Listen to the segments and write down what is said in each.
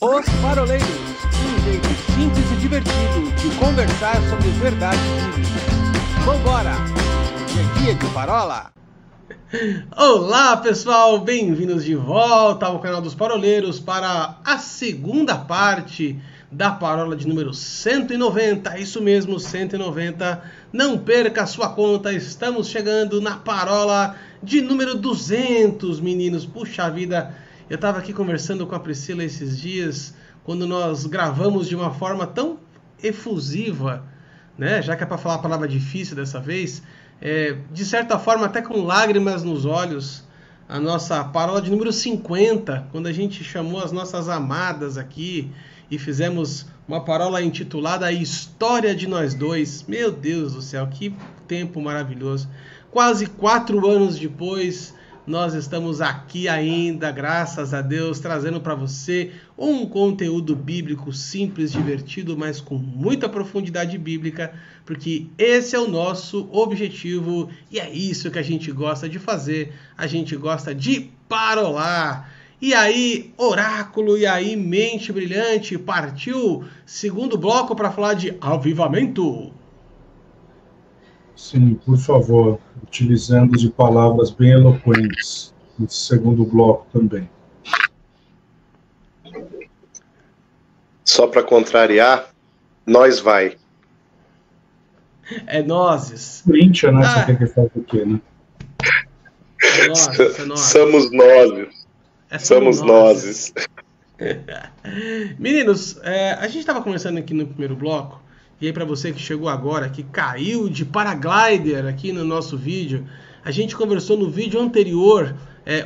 Os Paroleiros, um jeito simples e divertido de conversar sobre verdades bíblicas. Vambora! Hoje é dia de parola! Olá pessoal, bem-vindos de volta ao canal dos Paroleiros para a segunda parte da parola de número 190, isso mesmo, 190. Não perca a sua conta, estamos chegando na parola de número 200, meninos. Puxa vida, eu estava aqui conversando com a Priscila esses dias, quando nós gravamos de uma forma tão efusiva, né? Já que é para falar a palavra difícil dessa vez, de certa forma até com lágrimas nos olhos, a nossa parola de número 50, quando a gente chamou as nossas amadas aqui e fizemos uma parola intitulada A História de Nós Dois. Meu Deus do céu, que tempo maravilhoso. Quase 4 anos depois, nós estamos aqui ainda, graças a Deus, trazendo para você um conteúdo bíblico simples, divertido, mas com muita profundidade bíblica, porque esse é o nosso objetivo e é isso que a gente gosta de fazer, a gente gosta de parolar. E aí, oráculo, e aí, mente brilhante, partiu segundo bloco para falar de avivamento. Sim, por favor, utilizando de palavras bem eloquentes nesse segundo bloco também. Só para contrariar, nós vai. É nozes. Corinthians, né? Você quer que fale o quê, né? É nozes, é nozes. Somos nós. Somos nós. Meninos, a gente estava conversando aqui no primeiro bloco, e aí para você que chegou agora, que caiu de paraglider aqui no nosso vídeo, a gente conversou no vídeo anterior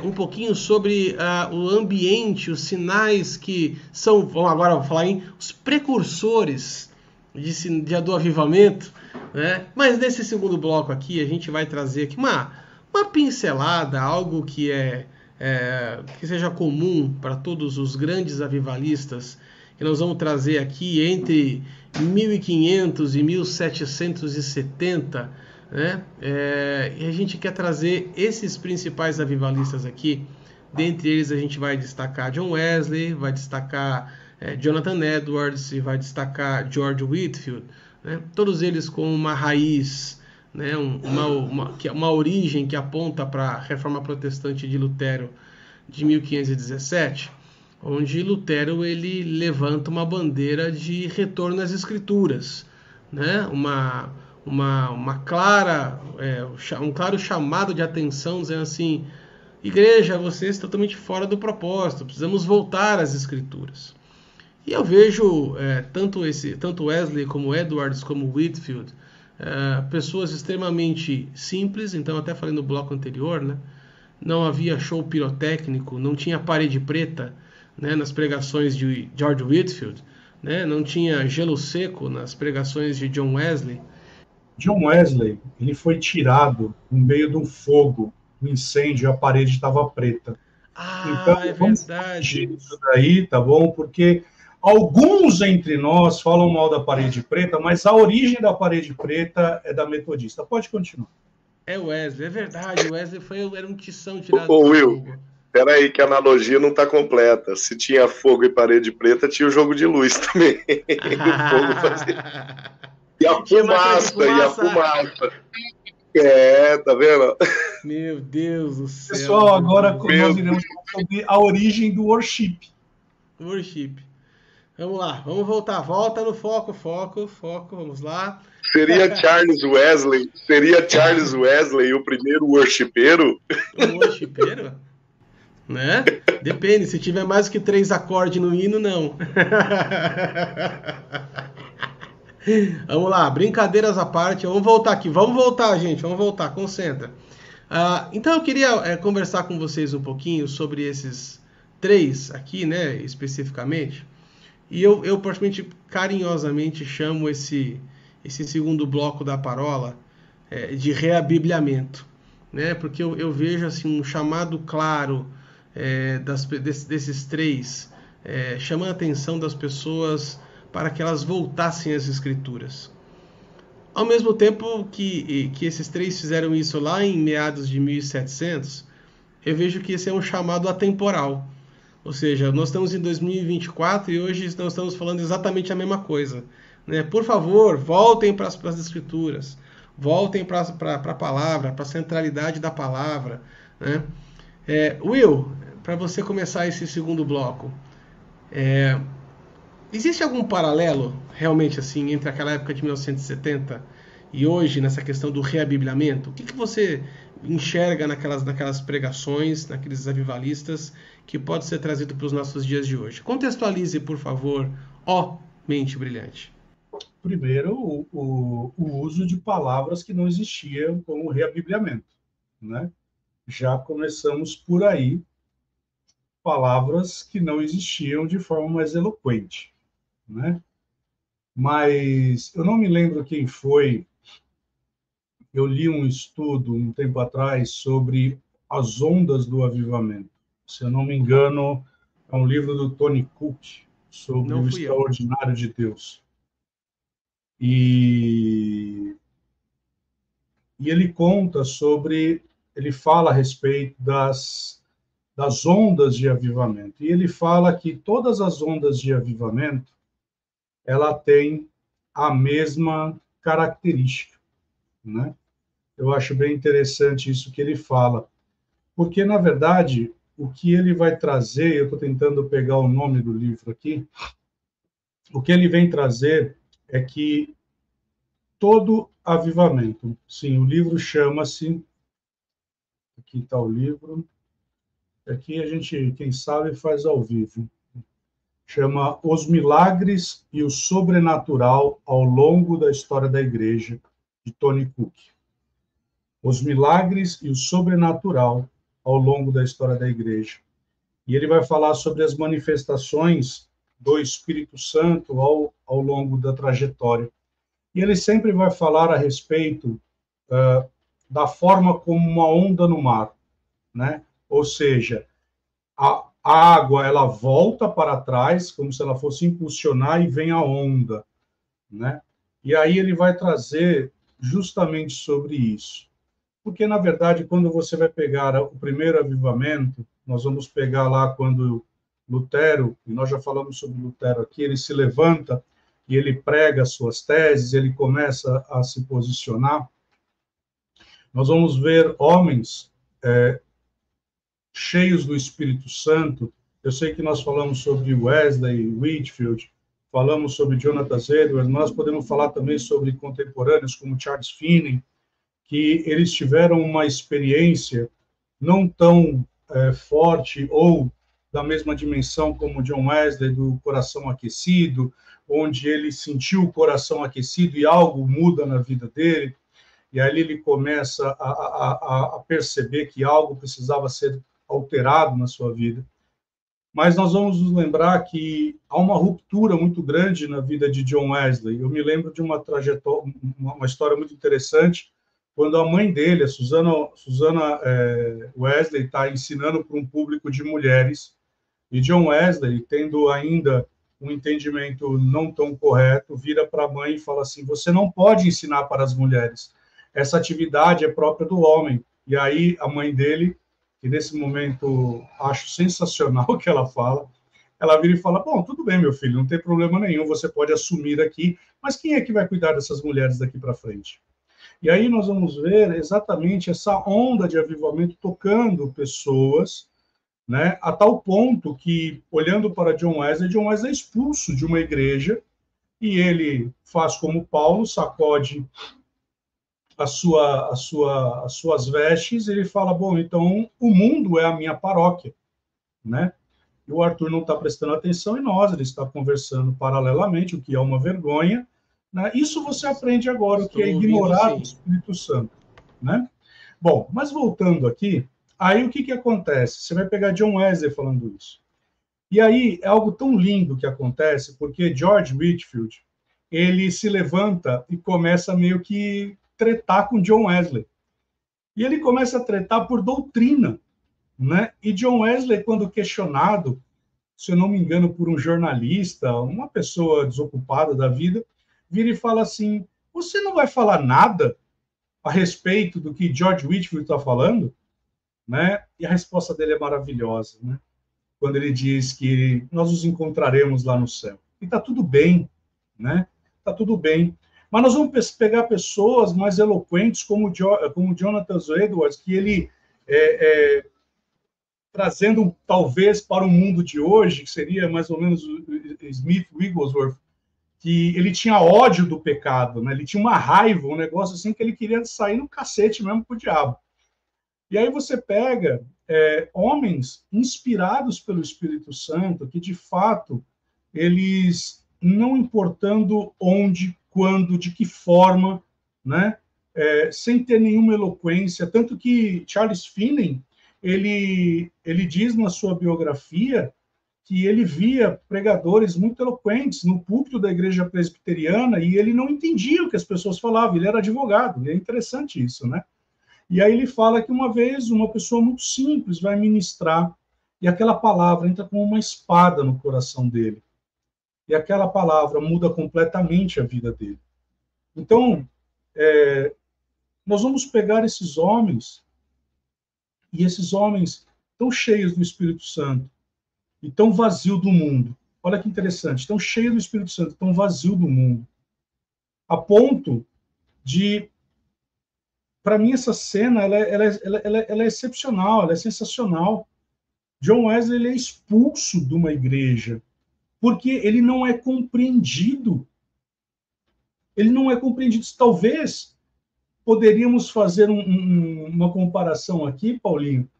um pouquinho sobre o ambiente, os sinais que são, vamos agora falar os precursores do avivamento, né? Mas nesse segundo bloco aqui, a gente vai trazer aqui uma pincelada, algo que que seja comum para todos os grandes avivalistas, que nós vamos trazer aqui entre 1500 e 1770, né? E a gente quer trazer esses principais avivalistas aqui. Dentre eles a gente vai destacar John Wesley, vai destacar Jonathan Edwards e vai destacar George Whitefield, né? Todos eles com uma raiz, né? uma origem que aponta para a Reforma Protestante de Lutero de 1517, onde Lutero ele levanta uma bandeira de retorno às Escrituras, né? um claro chamado de atenção, dizendo assim: igreja, vocês estão totalmente fora do propósito, precisamos voltar às Escrituras. E eu vejo tanto Wesley como Edwards como Whitefield, pessoas extremamente simples. Então, até falei no bloco anterior, né? Não havia show pirotécnico, não tinha parede preta, né, nas pregações de George Whitefield, né? Não tinha gelo seco nas pregações de John Wesley. John Wesley, ele foi tirado no meio de um fogo, um incêndio, a parede estava preta. Então, é vamos verdade. isso daí, tá bom? Porque alguns entre nós falam mal da parede preta, mas a origem da parede preta é da metodista. Pode continuar. É Wesley, é verdade. Wesley era um tição tirado Ô, do Will, fogo. peraí que a analogia não está completa. Se tinha fogo e parede preta, tinha o jogo de luz também. E o fogo fazia... E a fumaça. Tá vendo? Meu Deus do céu. Pessoal, agora nós iremos falar sobre a origem do worship. Worship. Vamos lá, vamos voltar. Volta no foco, vamos lá. Seria Charles Wesley o primeiro worshipeiro? Um worshipeiro? Né? Depende, se tiver mais que 3 acordes no hino, não. Vamos lá, brincadeiras à parte, vamos voltar aqui. Vamos voltar, gente, concentra. Então eu queria conversar com vocês um pouquinho sobre esses 3 aqui, né, especificamente. E eu particularmente, carinhosamente, chamo esse segundo bloco da parola de reabibliamento, né? Porque eu vejo assim, um chamado claro desses 3, chamando a atenção das pessoas para que elas voltassem às Escrituras. Ao mesmo tempo que esses 3 fizeram isso lá em meados de 1700, eu vejo que esse é um chamado atemporal. Ou seja, nós estamos em 2024 e hoje nós estamos falando exatamente a mesma coisa, né? Por favor, voltem para as escrituras, voltem para a palavra, para a centralidade da palavra, né? Will, para você começar esse segundo bloco, existe algum paralelo realmente assim entre aquela época de 1970 e hoje nessa questão do reabibliamento? O que você enxerga naquelas pregações, naqueles avivalistas, que pode ser trazido para os nossos dias de hoje? Contextualize, por favor, ó mente brilhante. Primeiro, o uso de palavras que não existiam, como reabibliamento, né? Já começamos por aí, palavras que não existiam de forma mais eloquente, né? Mas eu não me lembro quem foi. Eu li um estudo um tempo atrás sobre as ondas do avivamento. Se eu não me engano, é um livro do Tony Cook sobre o extraordinário de Deus. E ele conta sobre, ele fala a respeito das ondas de avivamento. E ele fala que todas as ondas de avivamento, ela tem a mesma característica, né? Eu acho bem interessante isso que ele fala, porque, na verdade, o que ele vai trazer, eu estou tentando pegar o nome do livro aqui, o que ele vem trazer é que todo avivamento, sim, o livro chama-se, aqui está o livro, aqui a gente, quem sabe, faz ao vivo, chama Os Milagres e o Sobrenatural ao longo da história da Igreja, de Tony Cook. Os milagres e o sobrenatural ao longo da história da Igreja. E ele vai falar sobre as manifestações do Espírito Santo ao longo da trajetória. E ele sempre vai falar a respeito da forma como uma onda no mar, né? Ou seja, a água ela volta para trás, como se ela fosse impulsionar, e vem a onda, né? E aí ele vai trazer justamente sobre isso. Porque, na verdade, quando você vai pegar o primeiro avivamento, nós vamos pegar lá quando Lutero, e nós já falamos sobre Lutero aqui, ele se levanta e ele prega suas teses, ele começa a se posicionar. Nós vamos ver homens cheios do Espírito Santo. Eu sei que nós falamos sobre Wesley, Whitefield, falamos sobre Jonathan Edwards, nós podemos falar também sobre contemporâneos como Charles Finney, que eles tiveram uma experiência não tão forte ou da mesma dimensão como John Wesley, do coração aquecido, onde ele sentiu o coração aquecido e algo muda na vida dele, e aí ele começa a perceber que algo precisava ser alterado na sua vida. Mas nós vamos nos lembrar que há uma ruptura muito grande na vida de John Wesley. Eu me lembro de uma trajetória, uma história muito interessante, quando a mãe dele, a Susana Wesley, está ensinando para um público de mulheres, e John Wesley, tendo ainda um entendimento não tão correto, vira para a mãe e fala assim: você não pode ensinar para as mulheres, essa atividade é própria do homem. E aí a mãe dele, que nesse momento acho sensacional o que ela fala, ela vira e fala: bom, tudo bem, meu filho, não tem problema nenhum, você pode assumir aqui, mas quem é que vai cuidar dessas mulheres daqui para frente? E aí nós vamos ver exatamente essa onda de avivamento tocando pessoas, né, a tal ponto que, olhando para John Wesley é expulso de uma igreja, e ele faz como Paulo, sacode as suas vestes, e ele fala: bom, então o mundo é a minha paróquia, né? E o Arthur não está prestando atenção em nós, ele está conversando paralelamente, o que é uma vergonha, né? Isso você aprende agora, o que é ignorar o Espírito Santo, né? Bom, mas voltando aqui, aí o que acontece? Você vai pegar John Wesley falando isso. E aí é algo tão lindo que acontece, porque George Whitefield, ele se levanta e começa meio que tretar com John Wesley. E ele começa a tretar por doutrina, né? E John Wesley, quando questionado, se eu não me engano, por um jornalista, uma pessoa desocupada da vida, vira e fala assim: você não vai falar nada a respeito do que George Whitefield está falando? Né? E a resposta dele é maravilhosa, né? quando ele diz que nós nos encontraremos lá no céu. E está tudo bem, né? Está tudo bem. Mas nós vamos pegar pessoas mais eloquentes, como Jonathan Edwards, que ele, trazendo talvez para o mundo de hoje, que seria mais ou menos Smith Wigglesworth, que ele tinha ódio do pecado, né? Ele tinha uma raiva, um negócio assim que ele queria sair no cacete mesmo com o diabo. E aí você pega homens inspirados pelo Espírito Santo, que de fato, eles, não importando onde, quando, de que forma, né? Sem ter nenhuma eloquência, tanto que Charles Finney, ele diz na sua biografia que ele via pregadores muito eloquentes no púlpito da igreja presbiteriana e ele não entendia o que as pessoas falavam, ele era advogado, e é interessante isso, né? E aí ele fala que uma vez uma pessoa muito simples vai ministrar e aquela palavra entra como uma espada no coração dele. E aquela palavra muda completamente a vida dele. Então, nós vamos pegar esses homens, e esses homens tão cheios do Espírito Santo, e tão vazio do mundo. Olha que interessante, tão cheio do Espírito Santo, tão vazio do mundo. A ponto de... Para mim, essa cena ela é excepcional, ela é sensacional. John Wesley ele é expulso de uma igreja, porque ele não é compreendido. Ele não é compreendido. Talvez poderíamos fazer uma comparação aqui, Paulinho.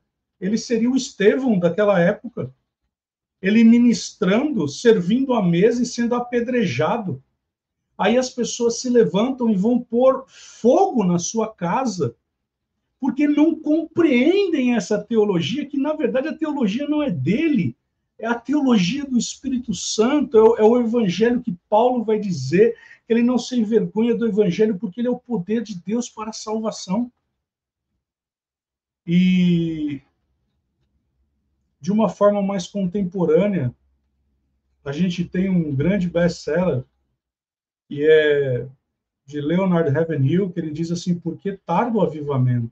Ele seria o Estevão daquela época. Ele ministrando, servindo à mesa e sendo apedrejado. Aí as pessoas se levantam e vão pôr fogo na sua casa, porque não compreendem essa teologia, que na verdade a teologia não é dele, é a teologia do Espírito Santo, é o evangelho que Paulo vai dizer, que ele não se envergonha do evangelho, porque ele é o poder de Deus para a salvação. E de uma forma mais contemporânea, a gente tem um grande best-seller, que é de Leonard Ravenhill, que ele diz assim, por que tardo o avivamento?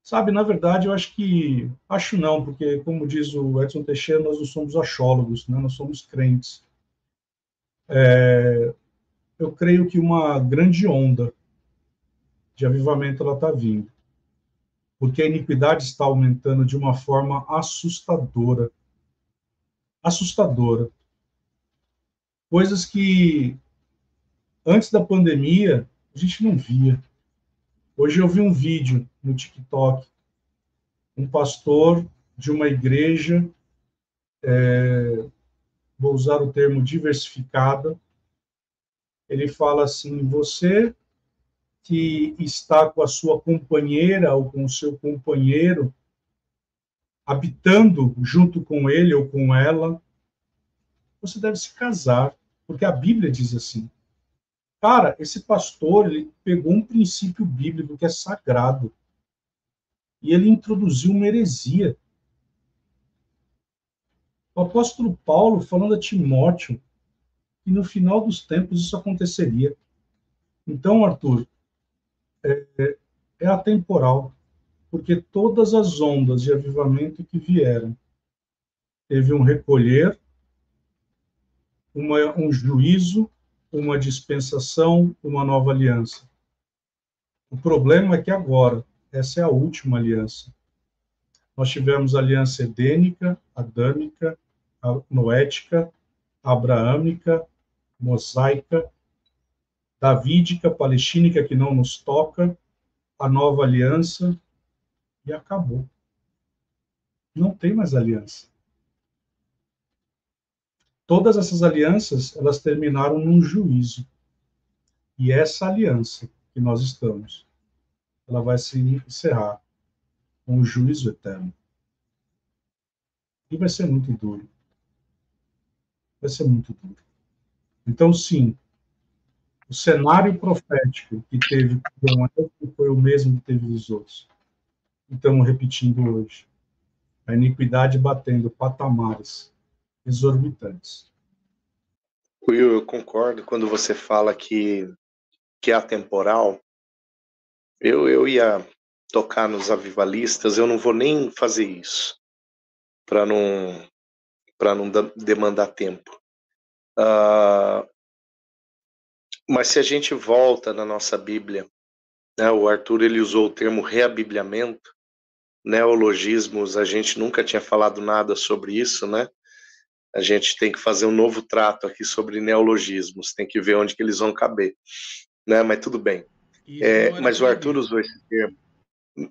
Sabe, na verdade, eu acho não, porque, como diz o Edson Teixeira, nós não somos achólogos, né? Nós somos crentes. Eu creio que uma grande onda de avivamento ela está vindo, porque a iniquidade está aumentando de uma forma assustadora. Assustadora. Coisas que antes da pandemia a gente não via. Hoje eu vi um vídeo no TikTok, um pastor de uma igreja, vou usar o termo diversificada, ele fala assim, você que está com a sua companheira ou com o seu companheiro, habitando junto com ele ou com ela, você deve se casar, porque a Bíblia diz assim. Cara, esse pastor, ele pegou um princípio bíblico que é sagrado e ele introduziu uma heresia. O apóstolo Paulo falando a Timóteo que no final dos tempos isso aconteceria. Então, Arthur, é atemporal, porque todas as ondas de avivamento que vieram, teve um recolher, um juízo, uma dispensação, uma nova aliança. O problema é que agora, essa é a última aliança. Nós tivemos a aliança edênica, adâmica, noética, abraâmica, mosaica, davídica, palestínica, que não nos toca, a nova aliança, e acabou. Não tem mais aliança. Todas essas alianças, elas terminaram num juízo. E essa aliança que nós estamos, ela vai se encerrar com um juízo eterno. E vai ser muito duro. Vai ser muito duro. Então, sim, o cenário profético que teve com João foi o mesmo que teve dos outros. E estamos repetindo hoje. A iniquidade batendo patamares exorbitantes. Will, eu concordo quando você fala que é atemporal. Eu ia tocar nos avivalistas, eu não vou nem fazer isso. para não demandar tempo. Mas se a gente volta na nossa Bíblia, né, o Arthur ele usou o termo reabibliamento, neologismos, a gente nunca tinha falado nada sobre isso, né? A gente tem que fazer um novo trato aqui sobre neologismos, tem que ver onde que eles vão caber, né? Mas tudo bem. Mas o Arthur usou esse termo.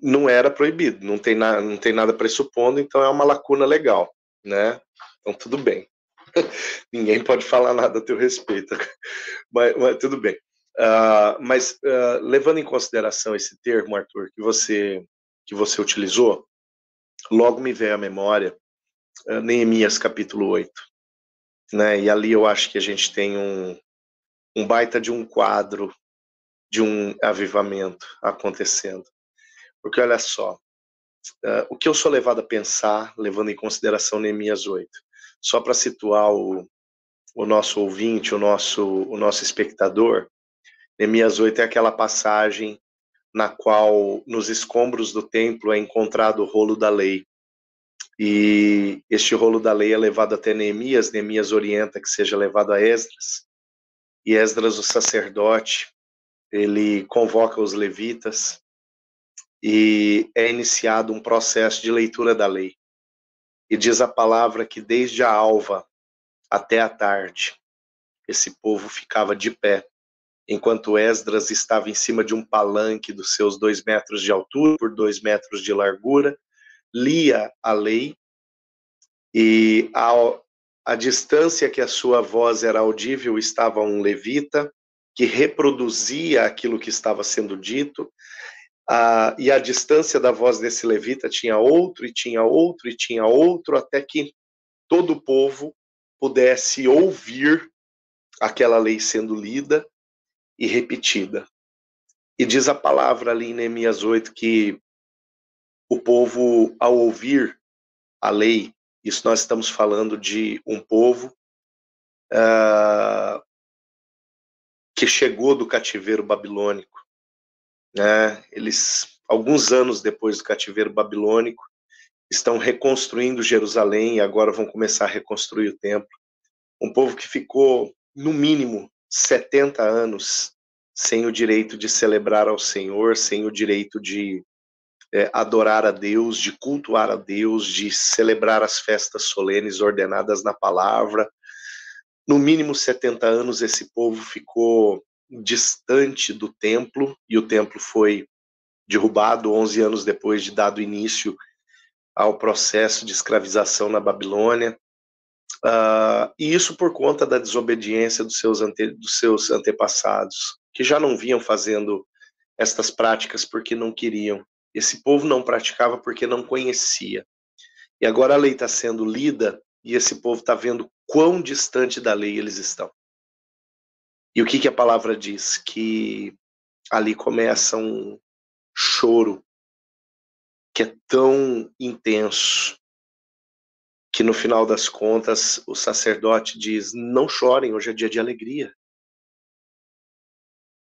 Não era proibido, não tem nada pressupondo, então é uma lacuna legal, né? Então tudo bem. Ninguém pode falar nada a teu respeito, mas tudo bem. Mas levando em consideração esse termo, Arthur, que você utilizou, logo me veio à memória Neemias capítulo 8, né? E ali eu acho que a gente tem um baita de um quadro de um avivamento acontecendo. Porque olha só, o que eu sou levado a pensar, levando em consideração Neemias 8, só para situar o nosso ouvinte, o nosso espectador, Neemias 8 é aquela passagem na qual nos escombros do templo é encontrado o rolo da lei. E este rolo da lei é levado até Neemias, Neemias orienta que seja levado a Esdras, e Esdras, o sacerdote, ele convoca os levitas, e é iniciado um processo de leitura da lei. E diz a palavra que desde a alva até a tarde, esse povo ficava de pé, enquanto Esdras estava em cima de um palanque dos seus 2 metros de altura por 2 metros de largura, lia a lei, e a distância que a sua voz era audível estava um levita, que reproduzia aquilo que estava sendo dito, e a distância da voz desse levita tinha outro, e tinha outro, e tinha outro, até que todo o povo pudesse ouvir aquela lei sendo lida e repetida. E diz a palavra ali em Neemias 8 que o povo, ao ouvir a lei, isso nós estamos falando de um povo que chegou do cativeiro babilônico, né? Eles, alguns anos depois do cativeiro babilônico, estão reconstruindo Jerusalém e agora vão começar a reconstruir o templo. Um povo que ficou, no mínimo, 70 anos sem o direito de celebrar ao Senhor, sem o direito de adorar a Deus, de cultuar a Deus, de celebrar as festas solenes ordenadas na palavra. No mínimo 70 anos esse povo ficou distante do templo, e o templo foi derrubado 11 anos depois de dado início ao processo de escravização na Babilônia. E isso por conta da desobediência dos seus antepassados, que já não vinham fazendo estas práticas porque não queriam. Esse povo não praticava porque não conhecia. E agora a lei está sendo lida e esse povo está vendo quão distante da lei eles estão. E o que a palavra diz? Que ali começa um choro que é tão intenso que no final das contas o sacerdote diz: não chorem, hoje é dia de alegria.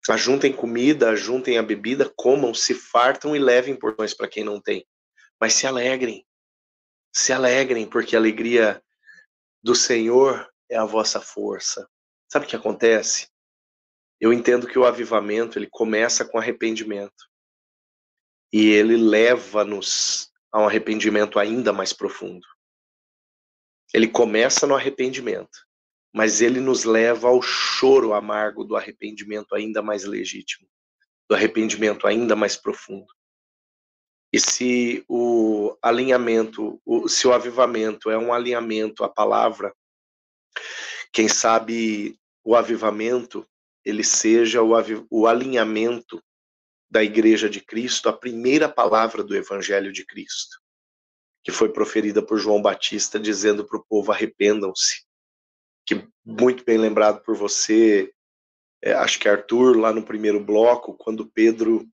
Ajuntem comida, ajuntem a bebida, comam, se fartam e levem porções para quem não tem. Mas se alegrem, porque a alegria do Senhor é a vossa força. Sabe o que acontece? Eu entendo que o avivamento, ele começa com arrependimento. E ele leva-nos a um arrependimento ainda mais profundo. Ele começa no arrependimento, mas ele nos leva ao choro amargo do arrependimento ainda mais legítimo, do arrependimento ainda mais profundo. E se o avivamento é um alinhamento à palavra, quem sabe o avivamento, ele seja o alinhamento da Igreja de Cristo, a primeira palavra do Evangelho de Cristo, que foi proferida por João Batista, dizendo para o povo: arrependam-se. Que, muito bem lembrado por você, acho que Arthur, lá no primeiro bloco, quando Pedro,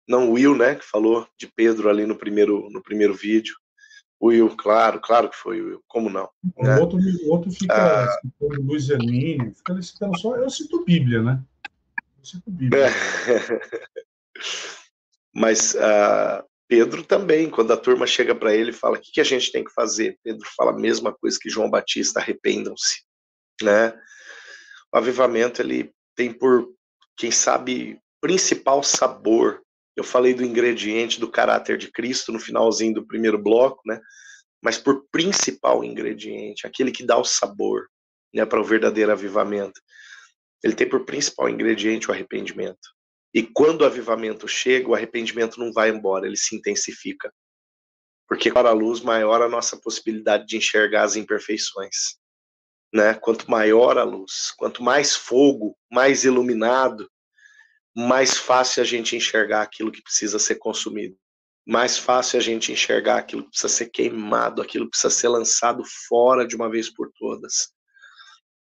não Will, né, que falou de Pedro ali no primeiro vídeo. Will, claro que foi Will, como não? Né? O outro fica citando Luiz Hermínio, fica citando só, eu cito Bíblia, né? Eu cito Bíblia. Mas Pedro também, quando a turma chega para ele e fala, o que a gente tem que fazer? Pedro fala a mesma coisa que João Batista, arrependam-se, né? O avivamento, ele tem por, quem sabe, principal sabor. Eu falei do ingrediente do caráter de Cristo no finalzinho do primeiro bloco, né? Mas por principal ingrediente, aquele que dá o sabor, né, para o verdadeiro avivamento, ele tem por principal ingrediente o arrependimento. E quando o avivamento chega, o arrependimento não vai embora, ele se intensifica. Porque para a luz, maior a nossa possibilidade de enxergar as imperfeições, né? Quanto maior a luz, quanto mais fogo, mais iluminado, mais fácil a gente enxergar aquilo que precisa ser consumido. Mais fácil a gente enxergar aquilo que precisa ser queimado, aquilo que precisa ser lançado fora de uma vez por todas.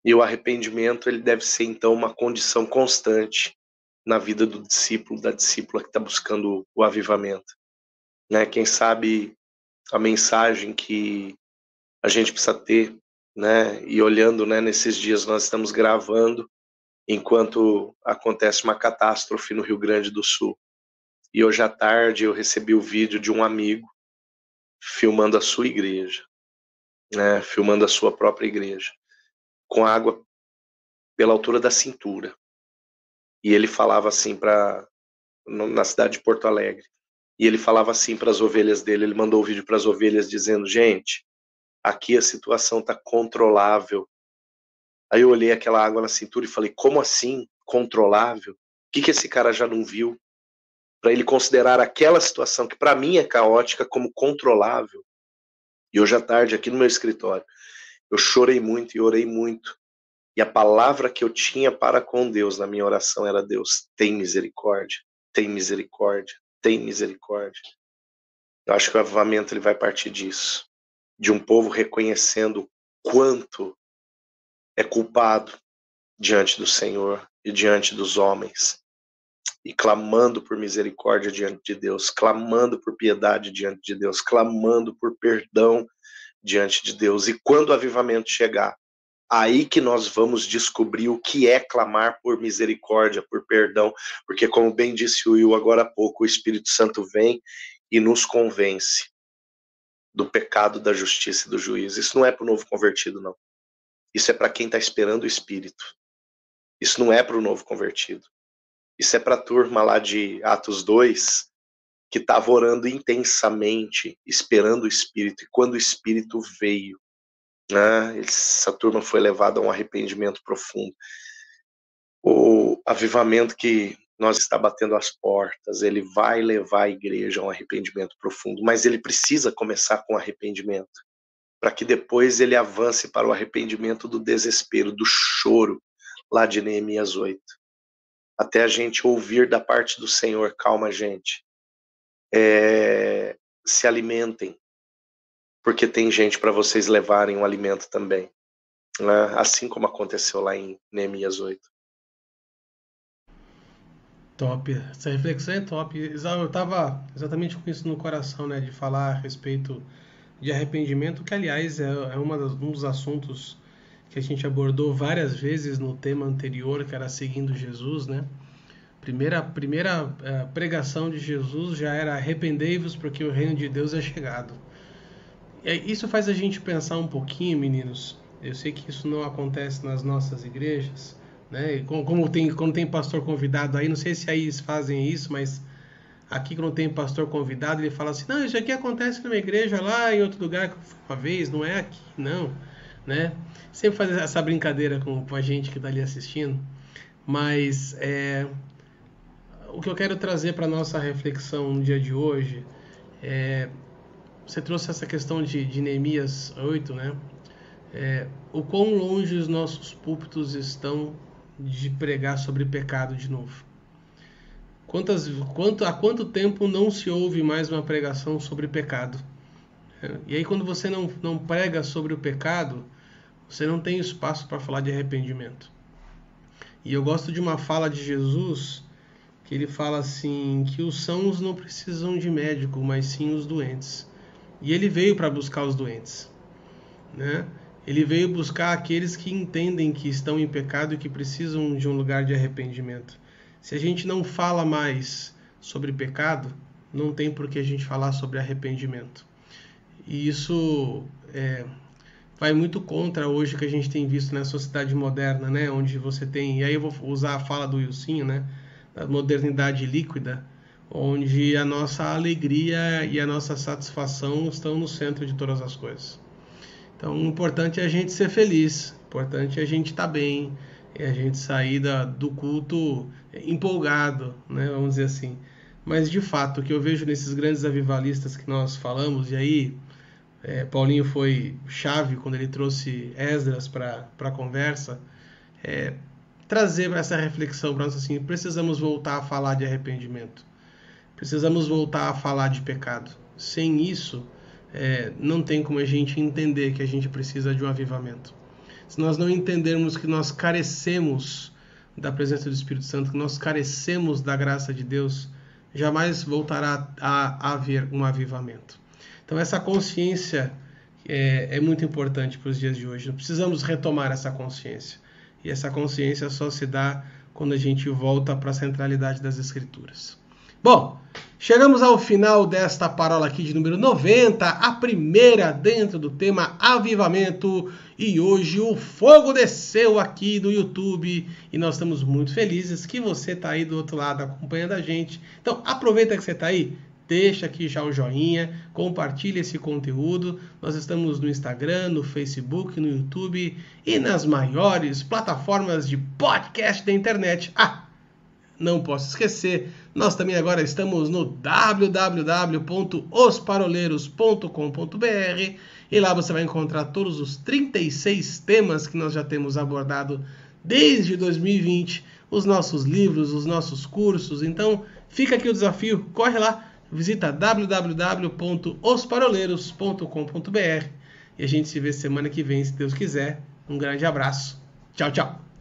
E o arrependimento, ele deve ser, então, uma condição constante na vida do discípulo, da discípula que está buscando o avivamento, né? Quem sabe a mensagem que a gente precisa ter, né? E olhando, né, nesses dias nós estamos gravando enquanto acontece uma catástrofe no Rio Grande do Sul. E hoje à tarde eu recebi o vídeo de um amigo filmando a sua igreja, né? Filmando a sua própria igreja, com água pela altura da cintura. E ele falava assim na cidade de Porto Alegre. E ele falava assim para as ovelhas dele, ele mandou o vídeo para as ovelhas dizendo, gente, aqui a situação está controlável. Aí eu olhei aquela água na cintura e falei, como assim controlável? O que esse cara já não viu? Para ele considerar aquela situação que para mim é caótica como controlável. E hoje à tarde, aqui no meu escritório, eu chorei muito e orei muito. E a palavra que eu tinha para com Deus na minha oração era, Deus, tem misericórdia, tem misericórdia, tem misericórdia. Eu acho que o avivamento ele vai partir disso, de um povo reconhecendo quanto é culpado diante do Senhor e diante dos homens, e clamando por misericórdia diante de Deus, clamando por piedade diante de Deus, clamando por perdão diante de Deus. E quando o avivamento chegar, aí que nós vamos descobrir o que é clamar por misericórdia, por perdão, porque como bem disse o Will agora há pouco, o Espírito Santo vem e nos convence do pecado, da justiça e do juízo. Isso não é para o novo convertido, não. Isso é para quem está esperando o Espírito. Isso não é para o novo convertido. Isso é para a turma lá de Atos 2, que estava orando intensamente, esperando o Espírito, e quando o Espírito veio, né, essa turma foi levada a um arrependimento profundo. O avivamento que nós está batendo as portas, ele vai levar a igreja a um arrependimento profundo, mas ele precisa começar com arrependimento, para que depois ele avance para o arrependimento do desespero, do choro, lá de Neemias 8. Até a gente ouvir da parte do Senhor, calma, gente, se alimentem, porque tem gente para vocês levarem um alimento também, né? Assim como aconteceu lá em Neemias 8. Top, essa reflexão é top. Eu estava exatamente com isso no coração, né, de falar a respeito de arrependimento, que aliás é um dos assuntos que a gente abordou várias vezes no tema anterior, que era seguindo Jesus, né? Primeira pregação de Jesus já era arrependei-vos porque o reino de Deus é chegado. Isso faz a gente pensar um pouquinho, meninos. Eu sei que isso não acontece nas nossas igrejas, né? Quando tem pastor convidado aí, não sei se aí eles fazem isso, mas aqui quando tem pastor convidado, ele fala assim, não, isso aqui acontece numa igreja lá em outro lugar que eu fui uma vez, não é aqui, não, né? Sempre faz essa brincadeira com a gente que está ali assistindo, mas o que eu quero trazer para a nossa reflexão no dia de hoje você trouxe essa questão de Neemias 8, né? O quão longe os nossos púlpitos estão de pregar sobre pecado de novo. Há quanto tempo não se ouve mais uma pregação sobre pecado? E aí quando você não prega sobre o pecado, você não tem espaço para falar de arrependimento. E eu gosto de uma fala de Jesus, que ele fala assim, que os sãos não precisam de médico, mas sim os doentes. E ele veio para buscar os doentes, né? Ele veio buscar aqueles que entendem que estão em pecado e que precisam de um lugar de arrependimento. Se a gente não fala mais sobre pecado, não tem por que a gente falar sobre arrependimento. E isso vai muito contra hoje que a gente tem visto na sociedade moderna, né? Onde você tem, e aí eu vou usar a fala do Wilson, né? Da modernidade líquida, onde a nossa alegria e a nossa satisfação estão no centro de todas as coisas. Então, o importante é a gente ser feliz, o importante é a gente estar bem, é a gente sair do culto empolgado, né? Vamos dizer assim. Mas, de fato, o que eu vejo nesses grandes avivalistas que nós falamos, e aí Paulinho foi chave quando ele trouxe Esdras para a conversa, trazer essa reflexão para nós assim, precisamos voltar a falar de arrependimento, precisamos voltar a falar de pecado. Sem isso, não tem como a gente entender que a gente precisa de um avivamento. Se nós não entendermos que nós carecemos da presença do Espírito Santo, que nós carecemos da graça de Deus, jamais voltará a haver um avivamento. Então essa consciência é muito importante para os dias de hoje. Nós precisamos retomar essa consciência. E essa consciência só se dá quando a gente volta para a centralidade das Escrituras. Bom, chegamos ao final desta parola aqui de número 90, a primeira dentro do tema avivamento. E hoje o fogo desceu aqui no YouTube e nós estamos muito felizes que você está aí do outro lado acompanhando a gente. Então aproveita que você está aí. Deixa aqui já o joinha, compartilha esse conteúdo. Nós estamos no Instagram, no Facebook, no YouTube e nas maiores plataformas de podcast da internet. Não posso esquecer, nós também agora estamos no www.osparoleiros.com.br e lá você vai encontrar todos os 36 temas que nós já temos abordado desde 2020, os nossos livros, os nossos cursos. Então, fica aqui o desafio, corre lá. Visita www.osparoleiros.com.br e a gente se vê semana que vem, se Deus quiser. Um grande abraço. Tchau, tchau.